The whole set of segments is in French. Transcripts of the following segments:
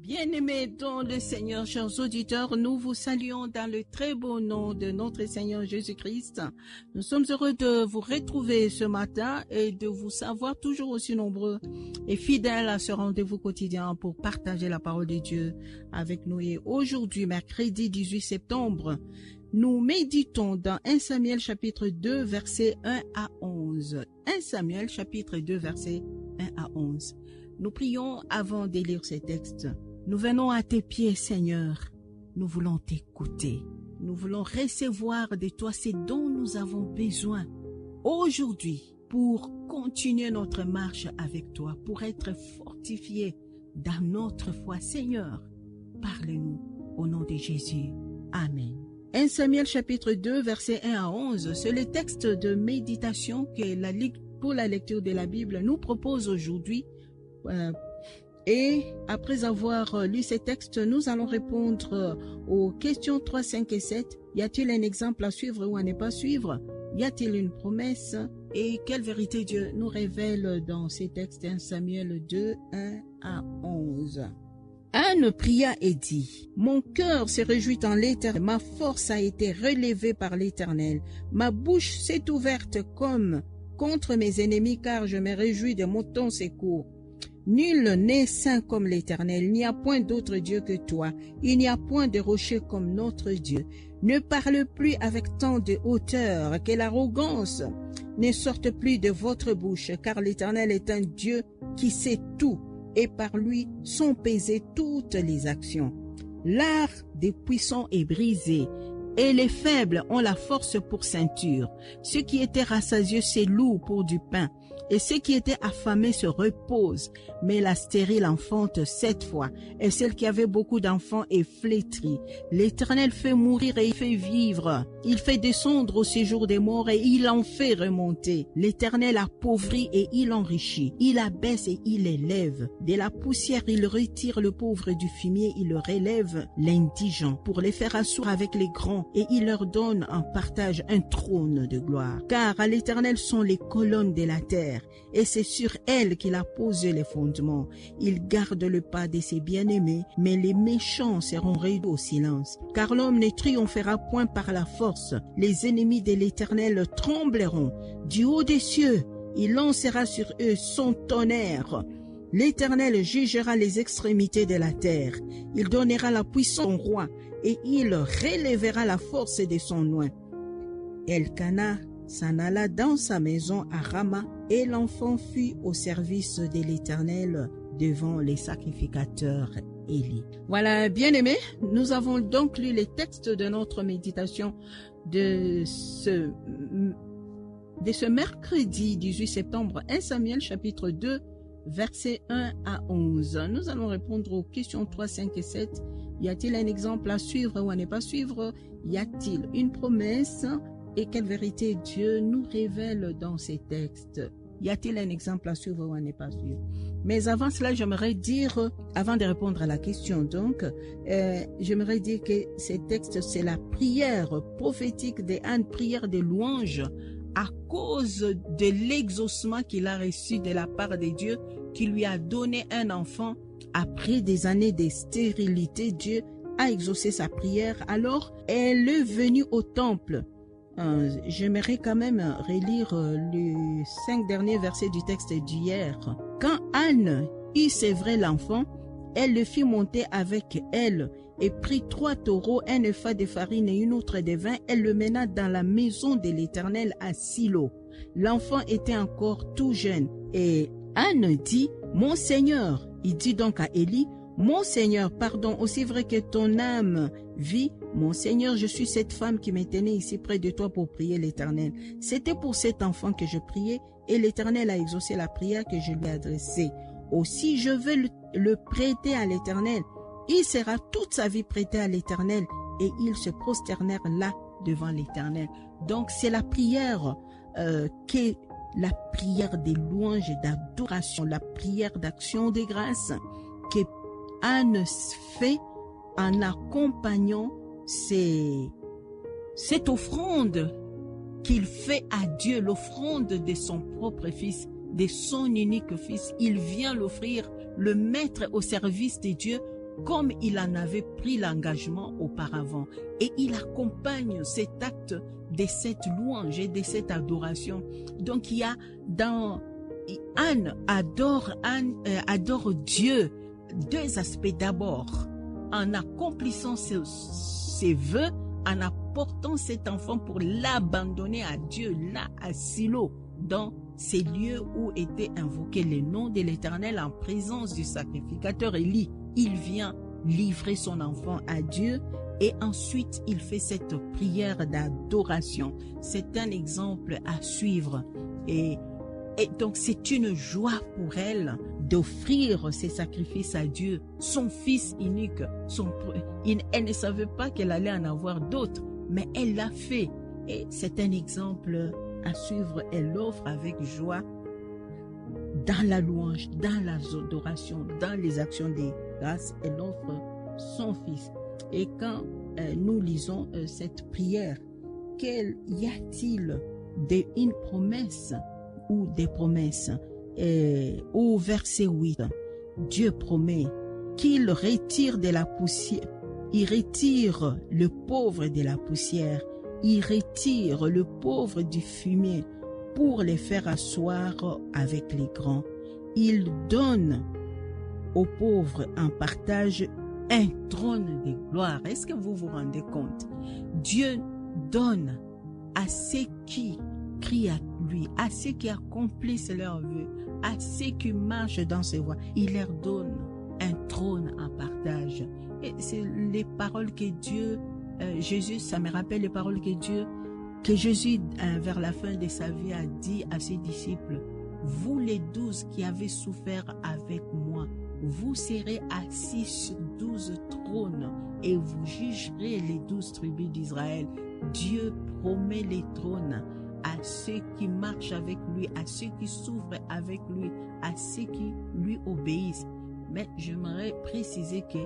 Bien-aimés dans le Seigneur, chers auditeurs, nous vous saluons dans le très beau nom de notre Seigneur Jésus-Christ. Nous sommes heureux de vous retrouver ce matin et de vous savoir toujours aussi nombreux et fidèles à ce rendez-vous quotidien pour partager la parole de Dieu avec nous. Et aujourd'hui, mercredi 18 septembre, nous méditons dans 1 Samuel chapitre 2, versets 1 à 11. 1 Samuel chapitre 2, versets 1 à 11. Nous prions avant de lire ces textes. Nous venons à tes pieds, Seigneur. Nous voulons t'écouter. Nous voulons recevoir de toi ce dont nous avons besoin aujourd'hui pour continuer notre marche avec toi, pour être fortifiés dans notre foi. Seigneur, parle-nous au nom de Jésus. Amen. 1 Samuel chapitre 2, versets 1 à 11, c'est le texte de méditation que pour la lecture de la Bible nous propose aujourd'hui. Et après avoir lu ces textes, nous allons répondre aux questions 3, 5 et 7. Y a-t-il un exemple à suivre ou à ne pas suivre? Y a-t-il une promesse? Et quelle vérité Dieu nous révèle dans ces textes? 1 Samuel 2, 1 à 11. Anne pria et dit, « Mon cœur se réjouit en l'Éternel, ma force a été relevée par l'Éternel. Ma bouche s'est ouverte comme contre mes ennemis, car je me réjouis de ton secours. Nul n'est saint comme l'Éternel, il n'y a point d'autre Dieu que toi, il n'y a point de rocher comme notre Dieu. Ne parle plus avec tant de hauteur, que l'arrogance ne sorte plus de votre bouche, car l'Éternel est un Dieu qui sait tout, et par lui sont pesées toutes les actions. L'art des puissants est brisé, et les faibles ont la force pour ceinture. Ceux qui étaient rassasiés s'élouent pour du pain, et ceux qui étaient affamés se reposent. Mais la stérile enfante 7 fois, et celle qui avait beaucoup d'enfants est flétrie. L'Éternel fait mourir et il fait vivre. Il fait descendre au séjour des morts et il en fait remonter. L'Éternel appauvrit et il enrichit. Il abaisse et il élève. De la poussière, il retire le pauvre, et du fumier, il relève l'indigent pour les faire asseoir avec les grands, et il leur donne en partage un trône de gloire. Car à l'Éternel sont les colonnes de la terre, et c'est sur elle qu'il a posé les fondements. Il garde le pas de ses bien-aimés, mais les méchants seront réduits au silence. Car l'homme ne triomphera point par la force. Les ennemis de l'Éternel trembleront. Du haut des cieux, il lancera sur eux son tonnerre. L'Éternel jugera les extrémités de la terre. Il donnera la puissance au roi, et il relèvera la force de son oint. Elkana s'en alla dans sa maison à Rama, et l'enfant fut au service de l'Éternel devant les sacrificateurs Élie. Voilà, bien-aimés, nous avons donc lu les textes de notre méditation de ce mercredi 18 septembre, 1 Samuel chapitre 2, versets 1 à 11. Nous allons répondre aux questions 3, 5 et 7. Y a-t-il un exemple à suivre ou à ne pas suivre? Y a-t-il une promesse? Et quelle vérité Dieu nous révèle dans ces textes? Y a-t-il un exemple à suivre ou à ne pas suivre? Mais avant cela, j'aimerais dire, avant de répondre à la question donc, j'aimerais dire que ces textes, c'est la prière prophétique d'Anne, prière de louange, à cause de l'exaucement qu'il a reçu de la part de Dieu, qui lui a donné un enfant. Après des années de stérilité, Dieu a exaucé sa prière. Alors, elle est venue au temple. J'aimerais quand même relire les 5 derniers versets du texte d'hier. Quand Anne eut sévré l'enfant, elle le fit monter avec elle et prit 3 taureaux, un épha de farine et une outre de vin. Elle le mena dans la maison de l'Éternel à Silo. L'enfant était encore tout jeune. Et Anne dit, « Mon Seigneur », il dit donc à Élie, « Mon Seigneur, pardon, aussi vrai que ton âme vit, mon Seigneur, je suis cette femme qui me tenait ici près de toi pour prier l'Éternel. C'était pour cet enfant que je priais, et l'Éternel a exaucé la prière que je lui ai adressée. Aussi, je veux le prêter à l'Éternel. Il sera toute sa vie prêté à l'Éternel, et ils se prosternèrent là devant l'Éternel. » Donc, c'est la prière la prière des louanges et d'adoration, la prière d'action de grâce que Anne fait en accompagnant cette offrande qu'il fait à Dieu, l'offrande de son propre fils, de son unique fils. Il vient l'offrir, le mettre au service de Dieu comme il en avait pris l'engagement auparavant. Et il accompagne cet acte de cette louange et de cette adoration. Donc il y a Anne adore Dieu. Deux aspects. D'abord, en accomplissant ses vœux, en apportant cet enfant pour l'abandonner à Dieu, là à Silo, dans ces lieux où était invoqué le nom de l'Éternel en présence du sacrificateur Élie. Il vient livrer son enfant à Dieu et ensuite il fait cette prière d'adoration. C'est un exemple à suivre et donc c'est une joie pour elle d'offrir ces sacrifices à Dieu, son fils unique. Elle ne savait pas qu'elle allait en avoir d'autres, mais elle l'a fait. Et c'est un exemple à suivre. Elle l'offre avec joie dans la louange, dans l'adoration, dans les actions des grâces. Elle offre son fils. Et quand nous lisons cette prière, y a-t-il une promesse ou des promesses? Au verset 8, Dieu promet qu'il retire de la poussière, il retire le pauvre de la poussière, il retire le pauvre du fumier pour les faire asseoir avec les grands. Il donne aux pauvres en partage un trône de gloire. Est-ce que vous vous rendez compte? Dieu donne à ceux qui crient à lui, à ceux qui accomplissent leurs vœux, à ceux qui marchent dans ses voies. Il leur donne un trône en partage. Et c'est les paroles que Dieu, Jésus, ça me rappelle les paroles que Jésus, vers la fin de sa vie, a dit à ses disciples: vous les 12 qui avez souffert avec moi, vous serez assis sur 12 trônes et vous jugerez les 12 tribus d'Israël. Dieu promet les trônes à ceux qui marchent avec lui, à ceux qui souffrent avec lui, à ceux qui lui obéissent. Mais j'aimerais préciser que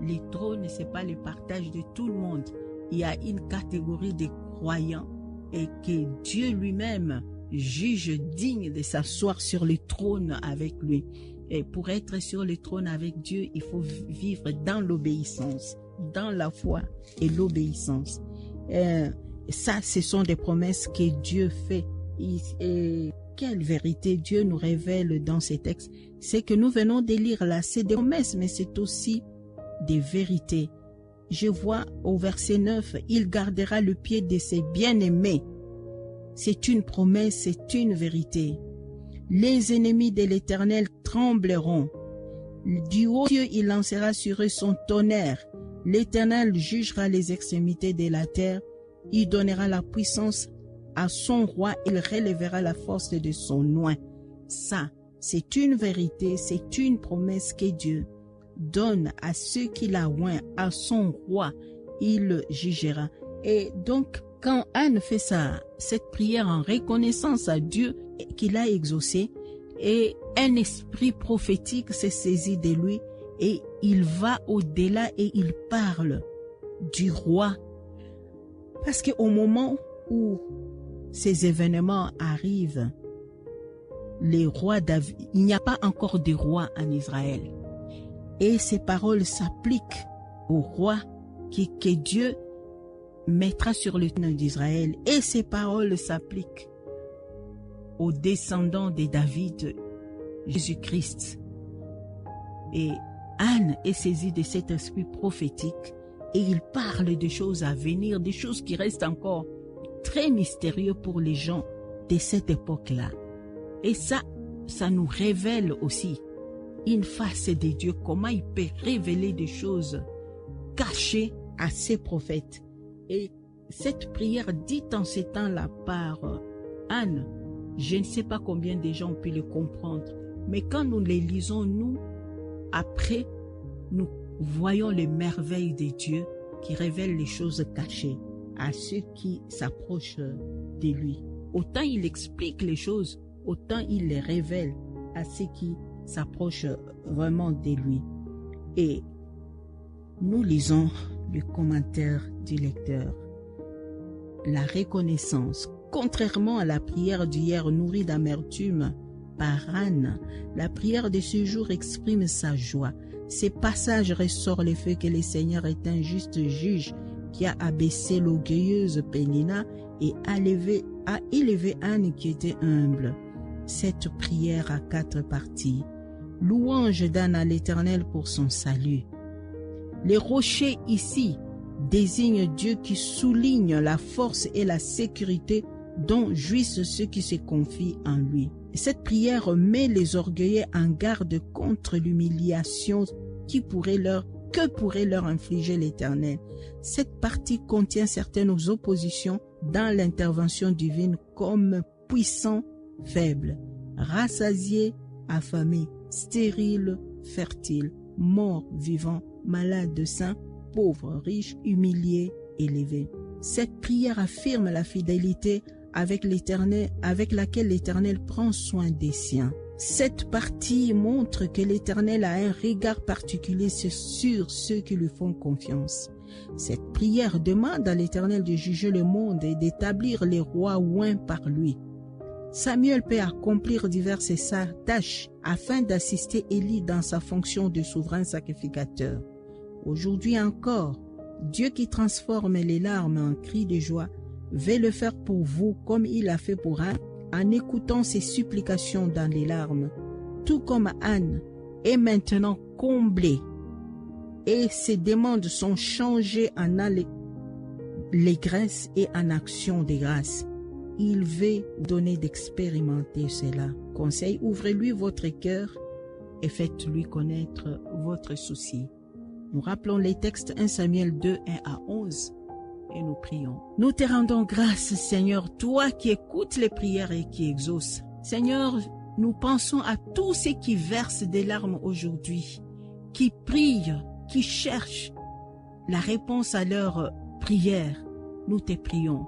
les trônes, ce n'est pas le partage de tout le monde. Il y a une catégorie de croyants et que Dieu lui-même juge digne de s'asseoir sur le trône avec lui. Et pour être sur le trône avec Dieu, il faut vivre dans l'obéissance, dans la foi et l'obéissance. Ça, ce sont des promesses que Dieu fait. Et quelle vérité Dieu nous révèle dans ces textes. C'est que nous venons de lire là, c'est des promesses, mais c'est aussi des vérités. Je vois au verset 9, il gardera le pied de ses bien-aimés. C'est une promesse, c'est une vérité. Les ennemis de l'Éternel trembleront. Du haut Dieu, il lancera sur eux son tonnerre. L'Éternel jugera les extrémités de la terre. Il donnera la puissance à son roi. Il relèvera la force de son oint. Ça, c'est une vérité, c'est une promesse que Dieu donne à ceux qui la oint, à son roi. Il jugera. Et donc, quand Anne fait cette prière en reconnaissance à Dieu qu'il a exaucé, et un esprit prophétique s'est saisi de lui, et il va au-delà et il parle du roi. Parce qu'au moment où ces événements arrivent, les rois David, il n'y a pas encore de roi en Israël. Et ces paroles s'appliquent au roi que Dieu mettra sur le trône d'Israël. Et ces paroles s'appliquent aux descendants de David, Jésus-Christ. Et Anne est saisie de cet esprit prophétique et il parle des choses à venir, des choses qui restent encore très mystérieuses pour les gens de cette époque-là. Et ça nous révèle aussi une face de Dieu, comment il peut révéler des choses cachées à ses prophètes. Et cette prière dite en ces temps-là par Anne, je ne sais pas combien de gens ont pu le comprendre, mais quand nous les lisons, nous, après, nous voyons les merveilles de Dieu qui révèlent les choses cachées à ceux qui s'approchent de lui. Autant il explique les choses, autant il les révèle à ceux qui s'approchent vraiment de lui. Et nous lisons le commentaire du lecteur. La reconnaissance. Contrairement à la prière d'hier nourrie d'amertume par Anne, la prière de ce jour exprime sa joie, ces passages ressortent le fait que le Seigneur est un juste juge qui a abaissé l'orgueilleuse Pénina et a élevé Anne qui était humble. Cette prière a 4 parties. Louange d'Anne à l'Éternel pour son salut. Les rochers ici désignent Dieu qui souligne la force et la sécurité dont jouissent ceux qui se confient en lui. Cette prière met les orgueilleux en garde contre l'humiliation que pourrait leur infliger l'Éternel. Cette partie contient certaines oppositions dans l'intervention divine comme puissant, faible, rassasié, affamé, stérile, fertile, mort, vivant, malade, sain, pauvre, riche, humilié, élevé. Cette prière affirme la fidélité avec laquelle l'Éternel prend soin des siens. Cette partie montre que l'Éternel a un regard particulier sur ceux qui lui font confiance. Cette prière demande à l'Éternel de juger le monde et d'établir les rois oints par lui. Samuel peut accomplir diverses tâches afin d'assister Élie dans sa fonction de souverain sacrificateur. Aujourd'hui encore, Dieu qui transforme les larmes en cris de joie veut le faire pour vous comme il l'a fait pour Anne, en écoutant ses supplications dans les larmes, tout comme Anne est maintenant comblée et ses demandes sont changées en allégresse et en action de grâce. Il veut donner d'expérimenter cela. Conseil, ouvrez-lui votre cœur et faites-lui connaître votre souci. Nous rappelons les textes 1 Samuel 2, 1 à 11 et nous prions. Nous te rendons grâce, Seigneur, toi qui écoutes les prières et qui exauces. Seigneur, nous pensons à tous ceux qui versent des larmes aujourd'hui, qui prient, qui cherchent la réponse à leurs prières. Nous te prions.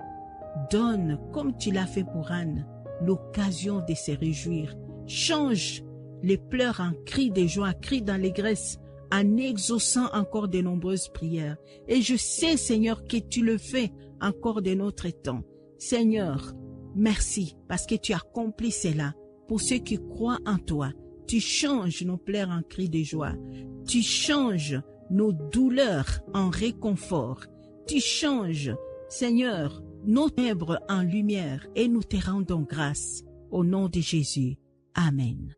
Donne, comme tu l'as fait pour Anne, l'occasion de se réjouir. Change les pleurs en cris de joie, cris d'allégresse, en exaucant encore de nombreuses prières. Et je sais, Seigneur, que tu le fais encore de notre temps. Seigneur, merci parce que tu accomplis cela pour ceux qui croient en toi. Tu changes nos pleurs en cris de joie. Tu changes nos douleurs en réconfort. Tu changes, Seigneur, nos ténèbres en lumière et nous te rendons grâce. Au nom de Jésus. Amen.